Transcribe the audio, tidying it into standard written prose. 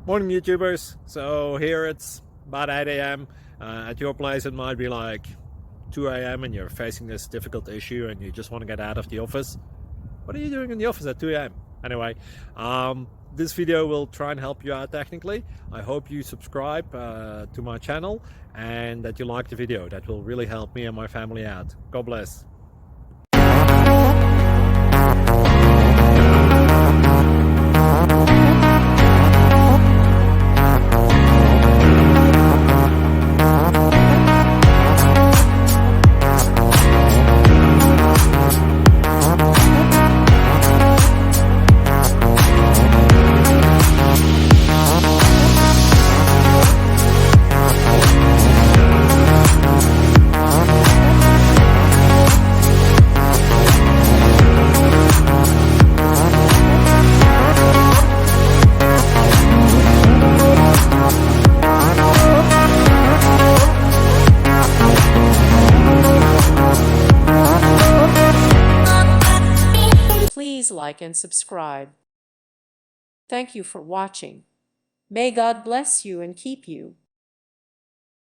Morning YouTubers. So here it's about 8 a.m. At your place it might be like 2 a.m. and you're facing this difficult issue and you just want to get out of the office. What are you doing in the office at 2 a.m.? Anyway, this video will try and help you out technically. I hope you subscribe to my channel and that you like the video. That will really help me and my family out. God bless. Please like and subscribe. Thank you for watching. May God bless you and keep you.